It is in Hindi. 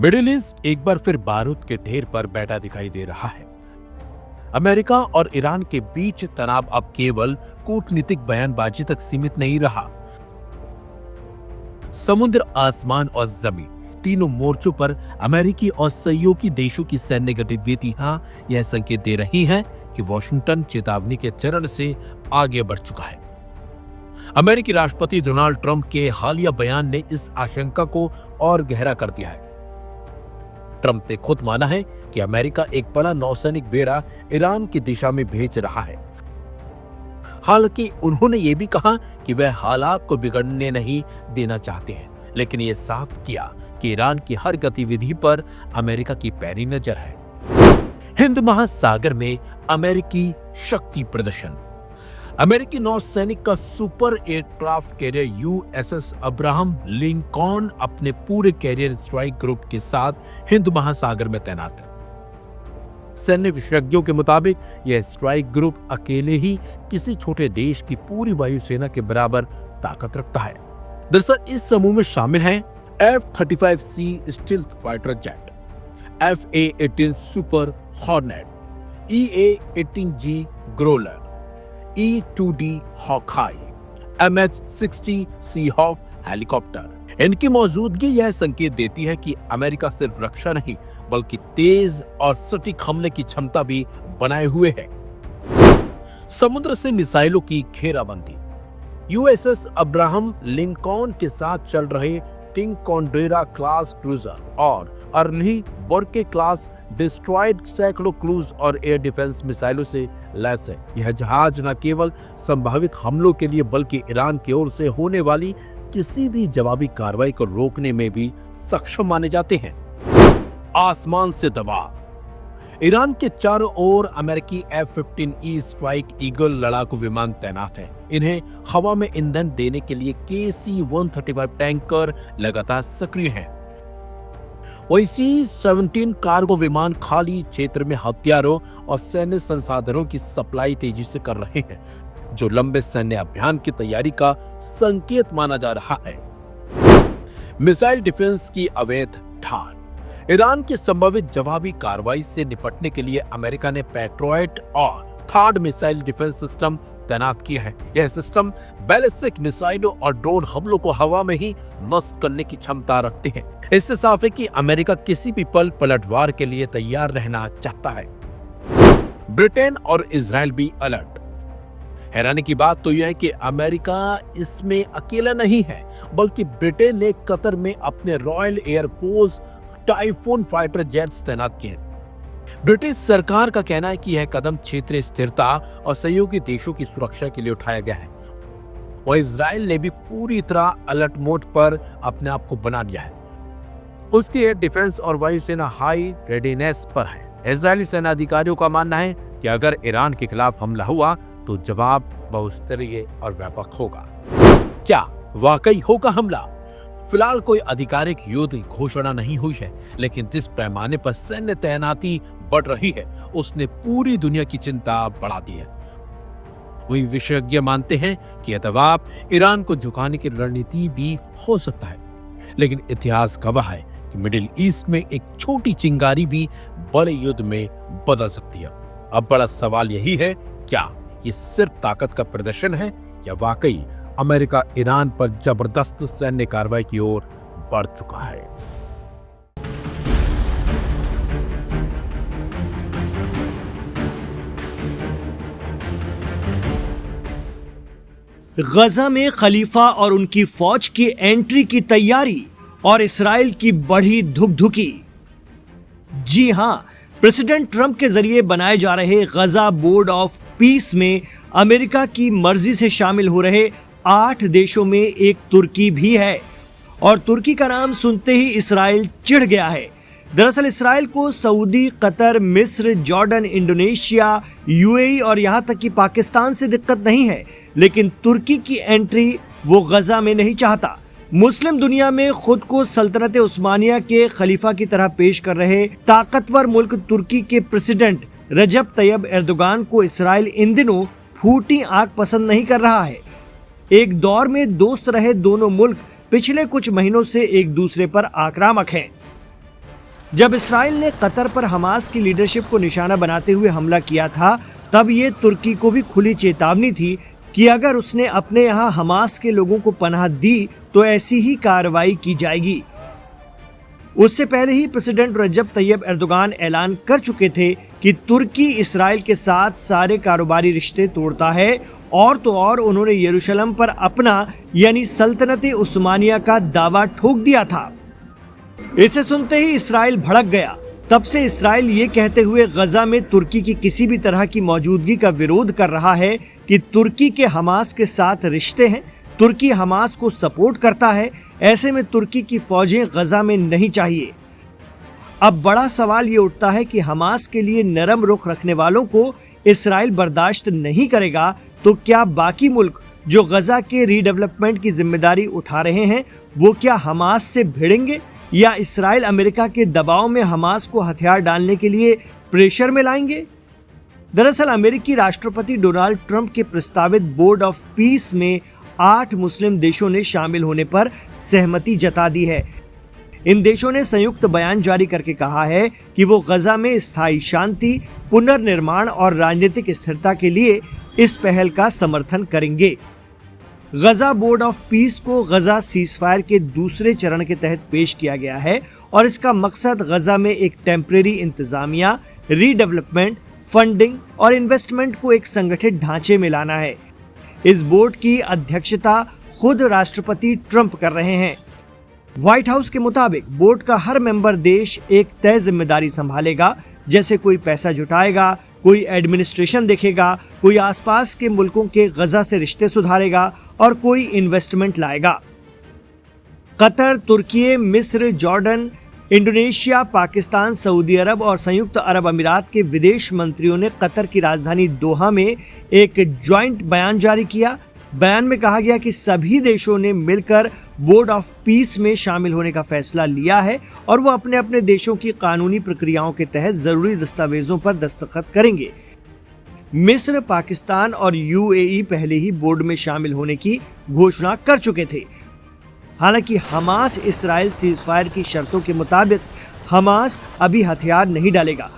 मिडिल ईस्ट एक बार फिर बारूद के ढेर पर बैठा दिखाई दे रहा है। अमेरिका और ईरान के बीच तनाव अब केवल कूटनीतिक बयानबाजी तक सीमित नहीं रहा। समुद्र, आसमान और जमीन तीनों मोर्चों पर अमेरिकी और सहयोगी देशों की सैन्य गतिविधियां यह संकेत दे रही हैं कि वॉशिंगटन चेतावनी के चरण से आगे बढ़ चुका है। अमेरिकी राष्ट्रपति डोनाल्ड ट्रंप के हालिया बयान ने इस आशंका को और गहरा कर दिया है। ट्रंप ने खुद माना है कि अमेरिका एक बड़ा नौसैनिक बेड़ा ईरान की दिशा में भेज रहा है। हालांकि उन्होंने ये भी कहा कि वह हालात को बिगड़ने नहीं देना चाहते हैं, लेकिन ये साफ किया कि ईरान की हर गतिविधि पर अमेरिका की पैनी नजर है। हिंद महासागर में अमेरिकी शक्ति प्रदर्शन। अमेरिकी नौसैनिक का super aircraft carrier USS Abraham Lincoln अपने पूरे कैरियर स्ट्राइक ग्रुप के साथ हिंद महासागर में तैनात है। सैन्य विशेषज्ञों के मुताबिक यह स्ट्राइक ग्रुप अकेले ही किसी छोटे देश की पूरी वायुसेना के बराबर ताकत रखता है। दरअसल इस समूह में शामिल हैं F-35C stealth fighter jet, F/A-18 super hornet, EA-18G Growler, E-2D Hawkeye, MH-60 Seahawk helicopter. इनकी मौजूदगी यह संकेत देती है कि अमेरिका सिर्फ रक्षा नहीं बल्कि तेज और सटीक हमले की क्षमता भी बनाए हुए है। समुद्र से मिसाइलों की घेराबंदी। यूएसएस अब्राहम लिंकॉन के साथ चल रहे टिंकोडेरा क्लास क्रूजर और अर्ली बर्के क्लास डिस्ट्रॉयड सैकड़ों क्रूज और एयर डिफेंस मिसाइलों से लैस है। यह जहाज न केवल संभावित हमलों के लिए बल्कि ईरान की ओर से होने वाली किसी भी जवाबी कार्रवाई को रोकने में भी सक्षम माने जाते हैं। आसमान से दबाव। ईरान के चारों ओर अमेरिकी F-15E स्ट्राइक ईगल लड़ाकू विमान तैनात हैं। इन्हें हवा में ईंधन देने के लिए KC-135 टैंकर लगातार सक्रिय हैं। वहीं C-17 कार्गो विमान खाली क्षेत्र में हथियारों और सैन्य संसाधनों की सप्लाई तेजी से कर रहे हैं, जो लंबे सैन्य अभियान की तैयारी का संकेत माना जा रहा है। मिसाइल डिफेंस की अवैध ठान। ईरान की संभावित जवाबी कार्रवाई से निपटने के लिए अमेरिका ने पैट्रियट और थर्ड मिसाइल डिफेंस सिस्टम तैनात किया है। यह सिस्टम बैलिस्टिक मिसाइलों और ड्रोन हमलों को हवा में ही नष्ट करने की क्षमता रखते हैं। इससे साफ है कि अमेरिका किसी भी पल पलटवार के लिए तैयार रहना चाहता है। ब्रिटेन और इजराइल भी अलर्ट। हैरानी की बात तो यह है कि अमेरिका इसमें अकेला नहीं है, बल्कि ब्रिटेन ने कतर में अपने royal air force typhoon fighter jets तैनात किए। ब्रिटिश सरकार का कहना है कि यह कदम क्षेत्रीय स्थिरता और सहयोगी देशों की सुरक्षा के लिए उठाया गया है। और इजराइल ने भी पूरी तरह अलर्ट मोड पर अपने आप को बना लिया है। उसकी एयर डिफेंस और वायुसेना हाई रेडीनेस पर है। इजरायली सेना अधिकारियों का मानना है कि अगर ईरान के खिलाफ हमला हुआ तो जवाब बहुस्तरीय और व्यापक होगा। क्या वाकई होगा हमला? फिलहाल कोई आधिकारिक युद्ध घोषणा नहीं हुई है, लेकिन जिस पैमाने पर सैन्य तैनाती बढ़ रही है उसने पूरी दुनिया की चिंता बढ़ा दी है। वही विशेषज्ञ मानते हैं कि यह दबाव ईरान को झुकाने की रणनीति भी हो सकता है, लेकिन इतिहास गवाह है कि मिडिल ईस्ट में एक छोटी चिंगारी भी बड़े युद्ध में बदल सकती है। अब बड़ा सवाल यही है, क्या ये सिर्फ ताकत का प्रदर्शन है या वाकई अमेरिका ईरान पर जबरदस्त सैन्य कार्रवाई की ओर बढ़ चुका है? गजा में खलीफा और उनकी फौज की एंट्री की तैयारी और इसराइल की बढ़ी धुकधुकी। जी हां, प्रेसिडेंट ट्रंप के जरिए बनाए जा रहे गजा बोर्ड ऑफ पीस में अमेरिका की मर्जी से शामिल हो रहे 8 देशों में एक तुर्की भी है, और तुर्की का नाम सुनते ही इसराइल चिढ़ गया है। दरअसल इसराइल को सऊदी, कतर, मिस्र, जॉर्डन, इंडोनेशिया, यूएई और यहाँ तक कि पाकिस्तान से दिक्कत नहीं है, लेकिन तुर्की की एंट्री वो गजा में नहीं चाहता। मुस्लिम दुनिया में खुद को सल्तनत उस्मानिया के खलीफा की तरह पेश कर रहे ताकतवर मुल्क तुर्की के प्रेसिडेंट रजब तैयब एर्दोगान को इसराइल इन दिनों फूटी आंख पसंद नहीं कर रहा है। एक दौर में दोस्त रहे दोनों मुल्क पिछले कुछ महीनों से एक दूसरे पर आक्रामक हैं। जब इसराइल ने कतर पर हमास की लीडरशिप को निशाना बनाते हुए हमला किया था, तब ये तुर्की को भी खुली चेतावनी थी कि अगर उसने अपने यहाँ हमास के लोगों को पनाह दी तो ऐसी ही कार्रवाई की जाएगी। उससे पहले ही प्रेसिडेंट रजब तैयब एर्दोगान ऐलान कर चुके थे कि तुर्की इसराइल के साथ सारे कारोबारी रिश्ते तोड़ता है, और तो और उन्होंने यरूशलेम पर अपना यानी सल्तनत उस्मानिया का दावा ठोक दिया था। इसे सुनते ही इसराइल भड़क गया। तब से इसराइल ये कहते हुए गजा में तुर्की की किसी भी तरह की मौजूदगी का विरोध कर रहा है कि तुर्की के हमास के साथ रिश्ते हैं, तुर्की हमास को सपोर्ट करता है, ऐसे में तुर्की की फौजें गजा में नहीं चाहिए। अब बड़ा सवाल ये उठता है कि हमास के लिए नरम रुख रखने वालों को इसराइल बर्दाश्त नहीं करेगा, तो क्या बाकी मुल्क जो गजा के रीडेवलपमेंट की जिम्मेदारी उठा रहे हैं वो क्या हमास से भिड़ेंगे, या इसराइल अमेरिका के दबाव में हमास को हथियार डालने के लिए प्रेशर में लाएंगे? दरअसल अमेरिकी राष्ट्रपति डोनाल्ड ट्रंप के प्रस्तावित बोर्ड ऑफ पीस में 8 मुस्लिम देशों ने शामिल होने पर सहमति जता दी है। इन देशों ने संयुक्त बयान जारी करके कहा है कि वो गजा में स्थायी शांति, पुनर्निर्माण और राजनीतिक स्थिरता के लिए इस पहल का समर्थन करेंगे। गजा बोर्ड ऑफ पीस को गजा सीजफायर के दूसरे चरण के तहत पेश किया गया है और इसका मकसद गजा में एक टेम्परेरी इंतजामिया, रीडेवलपमेंट, फंडिंग और इन्वेस्टमेंट को एक संगठित ढांचे में लाना है। इस बोर्ड की अध्यक्षता खुद राष्ट्रपति ट्रंप कर रहे हैं। व्हाइट हाउस के मुताबिक बोर्ड का हर मेंबर देश एक तय जिम्मेदारी संभालेगा, जैसे कोई पैसा जुटाएगा, कोई एडमिनिस्ट्रेशन देखेगा, कोई आसपास के मुल्कों के गजा से रिश्ते सुधारेगा और कोई इन्वेस्टमेंट लाएगा। कतर, तुर्की, मिस्र, जॉर्डन, इंडोनेशिया, पाकिस्तान, सऊदी अरब और संयुक्त अरब अमीरात के विदेश मंत्रियों ने कतर की राजधानी दोहा में एक ज्वाइंट बयान जारी किया। बयान में कहा गया कि सभी देशों ने मिलकर बोर्ड ऑफ पीस में शामिल होने का फैसला लिया है और वो अपने अपने देशों की कानूनी प्रक्रियाओं के तहत जरूरी दस्तावेजों पर दस्तखत करेंगे। मिस्र, पाकिस्तान और यूएई पहले ही बोर्ड में शामिल होने की घोषणा कर चुके थे। हालांकि हमास इसराइल सीजफायर की शर्तों के मुताबिक हमास अभी हथियार नहीं डालेगा।